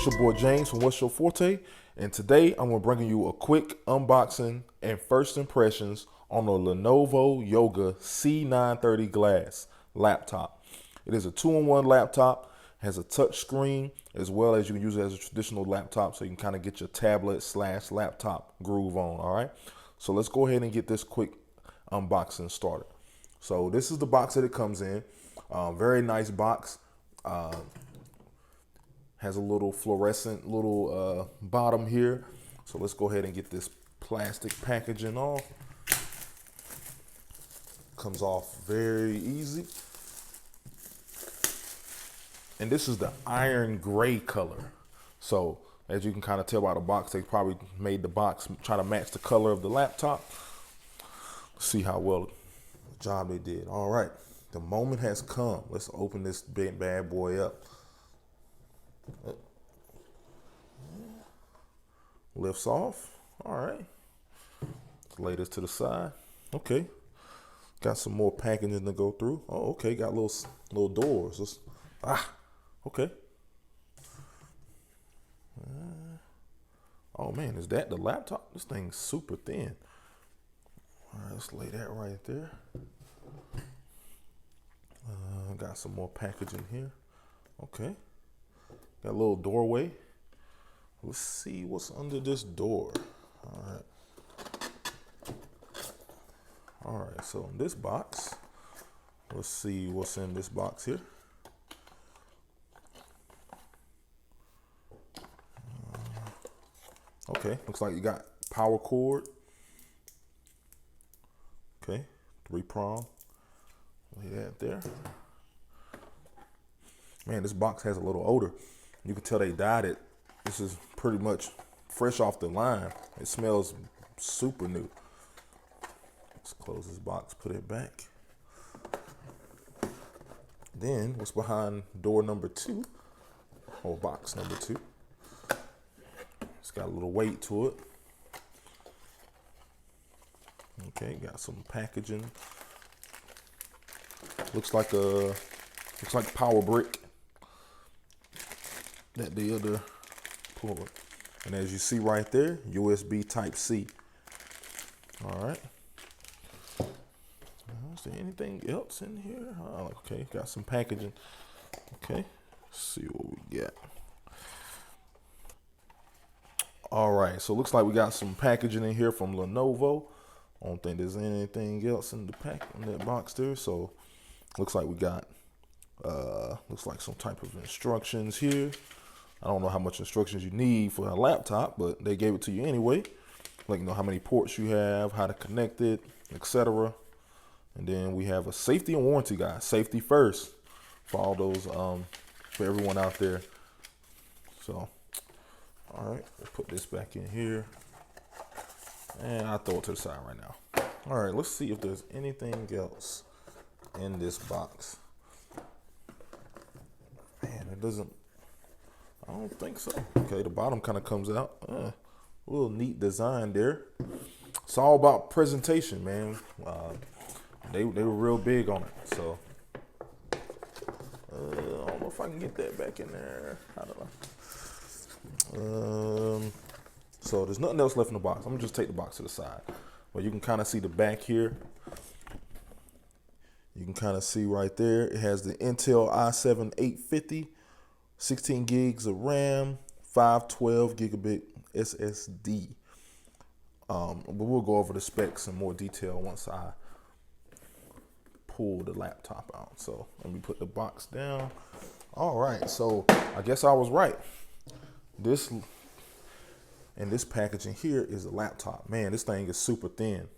It's your boy James from What's Your Forte, and today I'm going to bring you a quick unboxing and first impressions on the Lenovo Yoga C930 glass laptop. It is a 2-in-1 laptop, has a touch screen, as well as you can use it as a traditional laptop, so you can kind of get your tablet / laptop groove on, all right? So let's go ahead and get this quick unboxing started. So this is the box that it comes in. Very nice box. Has a little fluorescent little bottom here. So let's go ahead and get this plastic packaging off. Comes off very easy. And this is the iron gray color. So as you can kind of tell by the box, they probably made the box try to match the color of the laptop. See how well the job they did. All right, the moment has come. Let's open this big bad boy up. Lifts off. All right. Let's lay this to the side. Okay. Got some more packaging to go through. Oh, okay. Got little doors. Okay. Oh man, is that the laptop? This thing's super thin. All right, let's lay that right there. Got some more packaging here. Okay. Got a little doorway. Let's see what's under this door. All right. All right, so in this box, let's see what's in this box here. Okay, looks like you got power cord. Okay, 3-prong. Lay that there. Man, this box has a little odor. You can tell they dyed it. This is pretty much fresh off the line. It smells super new. Let's close this box, put it back. Then what's behind door number 2, or box number 2? It's got a little weight to it. Okay, got some packaging. Looks like power brick that the other port. And as you see right there, USB Type-C. All right. Is there anything else in here? Oh, okay, got some packaging. Okay, let's see what we got. All right, so looks like we got some packaging in here from Lenovo. I don't think there's anything else in the in that box there. So looks like we got looks like some type of instructions here. I don't know how much instructions you need for a laptop, but they gave it to you anyway. Like, you know, how many ports you have, how to connect it, etc. And then we have a safety and warranty guide. Safety first for all those for everyone out there. So all right, we'll put this back in here. And I'll throw it to the side right now. All right, let's see if there's anything else in this box. Man, it doesn't, I don't think so. Okay, the bottom kind of comes out. A little neat design there. It's all about presentation, man. They were real big on it. So I don't know if I can get that back in there. I don't know. So there's nothing else left in the box. I'm gonna just take the box to the side. Well, you can kind of see the back here. You can kind of see right there. It has the Intel i7-850, 16 gigs of RAM, 512 gigabit SSD. But we'll go over the specs in more detail once I pull the laptop out. So let me put the box down. All right, so I guess I was right. This packaging here is a laptop. Man, this thing is super thin.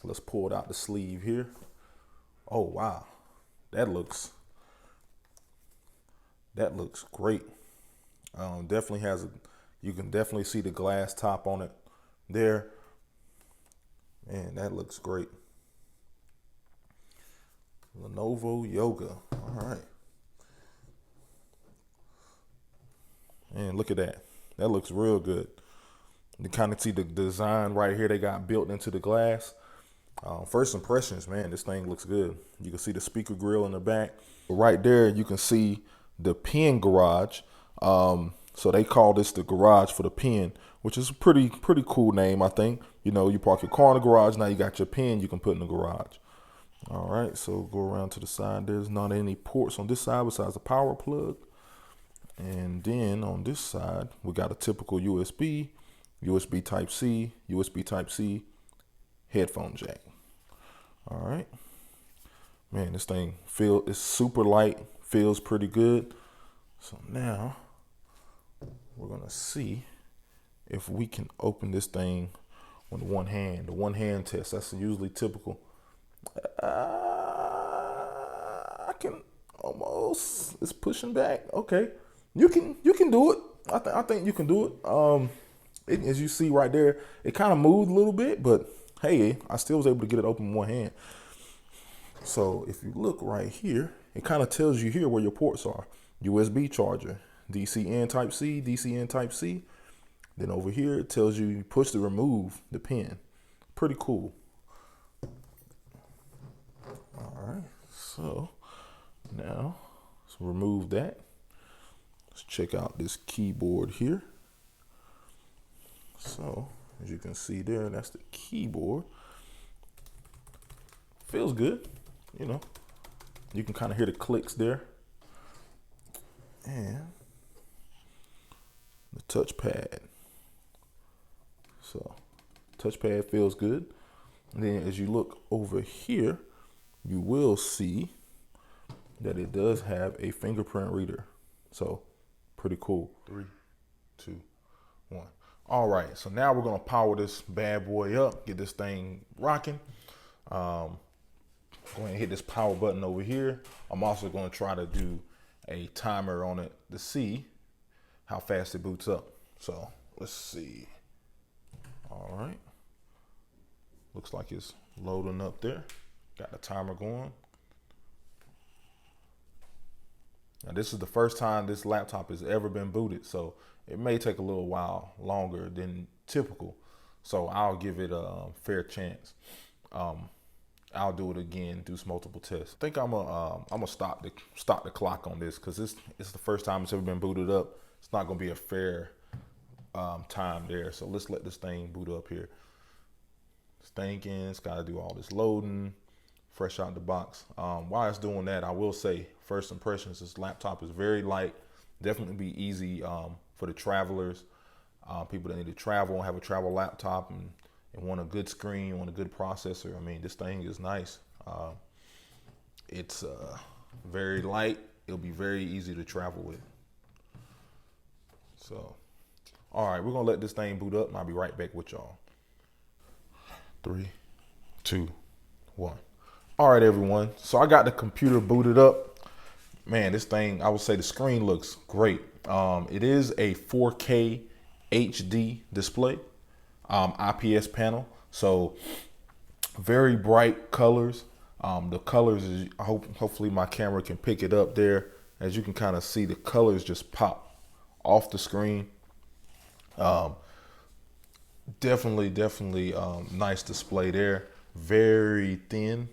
Let's pull it out the sleeve here. Oh wow, that looks great. Definitely has you can definitely see the glass top on it there. Man, that looks great. Lenovo Yoga. All right. Man, look at that. That looks real good. You kind of see the design right here they got built into the glass. First impressions, man, this thing looks good. You can see the speaker grill in the back. Right there, you can see the pen garage. So they call this the garage for the pen, which is a pretty cool name, I think. You know, you park your car in the garage, now you got your pen you can put in the garage. All right, so go around to the side. There's not any ports on this side besides the power plug. And then on this side, we got a typical USB, USB Type-C, USB Type-C, headphone jack. All right. Man, this thing is super light, feels pretty good. So now we're gonna see if we can open this thing with one hand. The one hand test, that's usually typical. I can almost, it's pushing back. Okay, you can do it. I think you can do it. As you see right there, it kind of moved a little bit, but hey, I still was able to get it open with one hand. So if you look right here, it kind of tells you here where your ports are. USB charger, DC in Type-C, DC in Type-C. Then over here, it tells you push to remove the pen. Pretty cool. All right, so now let's remove that. Let's check out this keyboard here. So as you can see there, that's the keyboard. Feels good, you know. You can kind of hear the clicks there. And the touchpad. So touchpad feels good. And then as you look over here, you will see that it does have a fingerprint reader. So pretty cool. 3, 2, 1. All right, so now we're gonna power this bad boy up, get this thing rocking. Go ahead and hit this power button over here. I'm also gonna try to do a timer on it to see how fast it boots up. So let's see. All right, looks like it's loading up there. Got the timer going. Now this is the first time this laptop has ever been booted, so it may take a little while longer than typical. So I'll give it a fair chance. I'll do it again, do some multiple tests. I think I'm gonna stop the clock on this because it's the first time it's ever been booted up. It's not gonna be a fair time there. So let's let this thing boot up here. It's thinking, it's gotta do all this loading, fresh out the box. While it's doing that, I will say, first impressions, this laptop is very light. Definitely be easy for the travelers, people that need to travel and have a travel laptop and want a good screen, want a good processor. I mean, this thing is nice. It's very light. It'll be very easy to travel with. So, all right, we're gonna let this thing boot up and I'll be right back with y'all. 3, 2, 1. All right, everyone. So I got the computer booted up. Man, this thing, I would say the screen looks great. It is a 4K HD display, IPS panel. So very bright colors. The colors is, hopefully my camera can pick it up there. As you can kind of see, the colors just pop off the screen. Definitely nice display there. Very thin,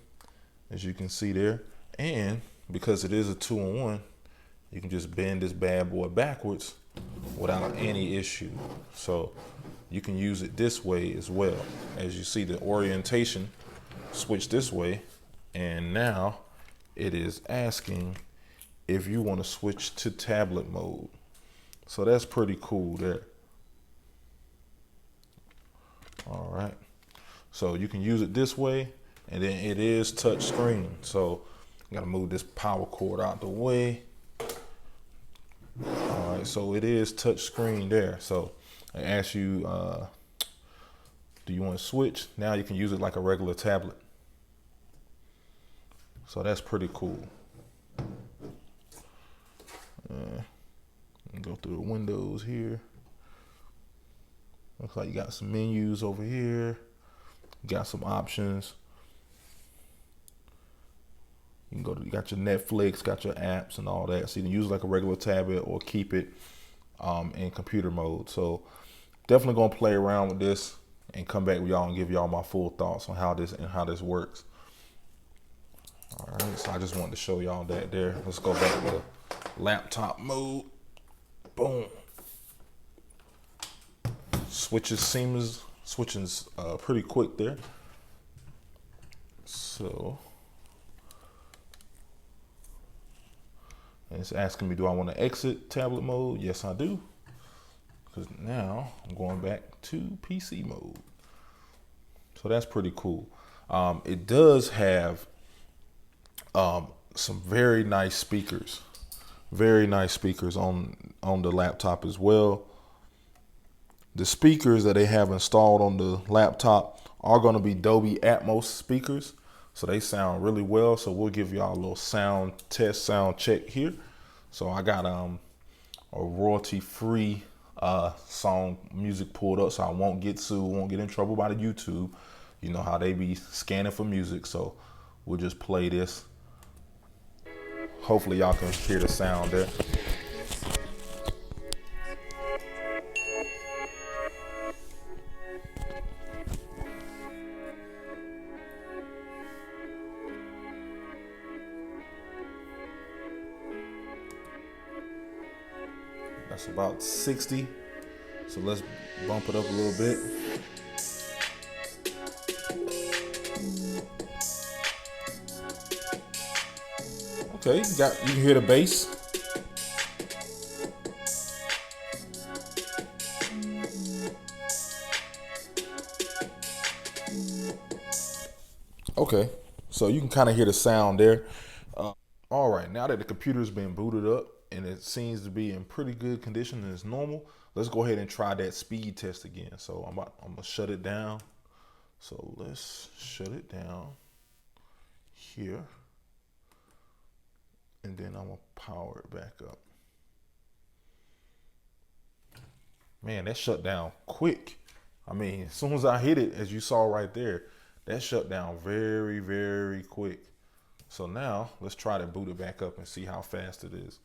as you can see there. And because it is a 2-in-1, you can just bend this bad boy backwards without any issue. So you can use it this way as well. As you see, the orientation switch this way, and now it is asking if you want to switch to tablet mode. So that's pretty cool there. All right, so you can use it this way, and then it is touch screen. So I gotta move this power cord out the way. All right, so it is touch screen there. So I ask you, do you want to switch? Now you can use it like a regular tablet. So that's pretty cool. Go through the windows here. Looks like you got some menus over here. You got some options. You can go to, you got your Netflix, got your apps and all that. So you can use it like a regular tablet or keep it in computer mode. So definitely gonna play around with this and come back with y'all and give y'all my full thoughts on how this works. All right, so I just wanted to show y'all that there. Let's go back to laptop mode. Boom. Switches seamless, switching's pretty quick there. So, and it's asking me, do I want to exit tablet mode? Yes, I do. Because now I'm going back to PC mode. So that's pretty cool. It does have some very nice speakers. Very nice speakers on the laptop as well. The speakers that they have installed on the laptop are going to be Dolby Atmos speakers. So they sound really well. So we'll give y'all a little sound test, sound check here. So I got a royalty-free song music pulled up, so I won't get sued, won't get in trouble by the YouTube. You know how they be scanning for music. So we'll just play this. Hopefully y'all can hear the sound there. That's about 60. So let's bump it up a little bit. Okay, you can hear the bass. Okay, so you can kind of hear the sound there. All right, now that the computer's been booted up and it seems to be in pretty good condition and it's normal, let's go ahead and try that speed test again. So I'm gonna shut it down. So let's shut it down here. And then I'm gonna power it back up. Man, that shut down quick. I mean, as soon as I hit it, as you saw right there, that shut down very, very quick. So now let's try to boot it back up and see how fast it is.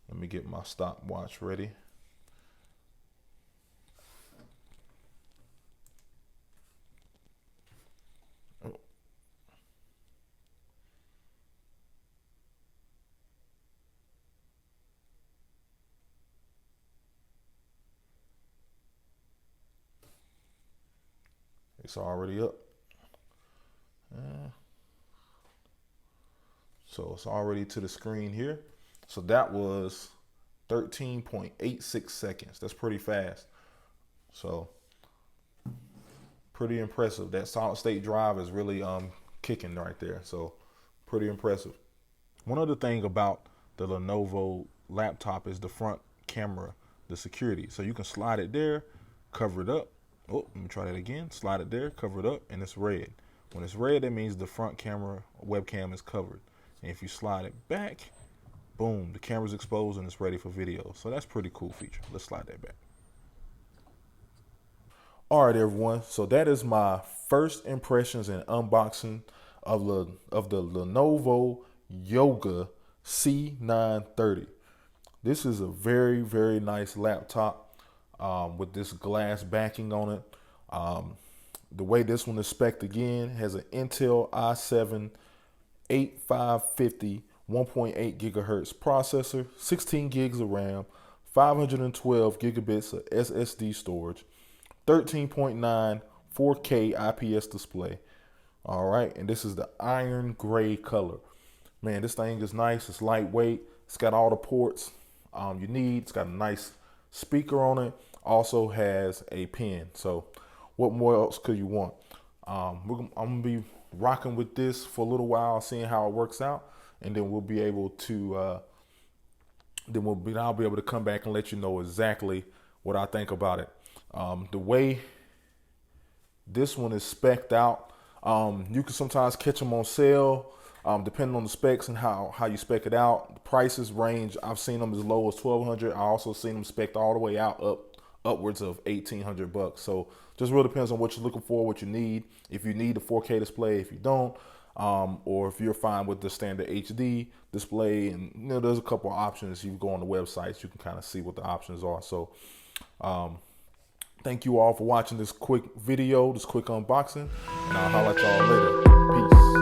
Let me get my stopwatch ready. Oh. It's already up. So it's already to the screen here. So that was 13.86 seconds. That's pretty fast. So pretty impressive. That solid state drive is really kicking right there. So pretty impressive. One other thing about the Lenovo laptop is the front camera, the security. So you can slide it there, cover it up. Oh, let me try that again. Slide it there, cover it up, and it's red. When it's red, that means the front camera webcam is covered. And if you slide it back, boom, the camera's exposed and it's ready for video. So that's a pretty cool feature. Let's slide that back. All right, everyone. So that is my first impressions and unboxing of the Lenovo Yoga C930. This is a very, very nice laptop with this glass backing on it. The way this one is spec'd again has an Intel i7 8550 1.8 gigahertz processor, 16 gigs of RAM, 512 gigabits of SSD storage, 13.9 4K IPS display. All right, and this is the iron gray color. Man, this thing is nice. It's lightweight. It's got all the ports you need. It's got a nice speaker on it. Also has a pen. So what more else could you want? I'm gonna be rocking with this for a little while, seeing how it works out, and then we'll be able to I'll be able to come back and let you know exactly what I think about it. The way this one is spec'd out, you can sometimes catch them on sale, depending on the specs and how you spec it out. The prices range. I've seen them as low as $1,200. I also seen them spec'd all the way out upwards of $1,800. So just really depends on what you're looking for, what you need. If you need a 4K display, if you don't, or if you're fine with the standard HD display, and there's a couple of options. You go on the websites, you can kind of see what the options are. So thank you all for watching this quick video, this quick unboxing, and I'll holler at y'all later. Peace.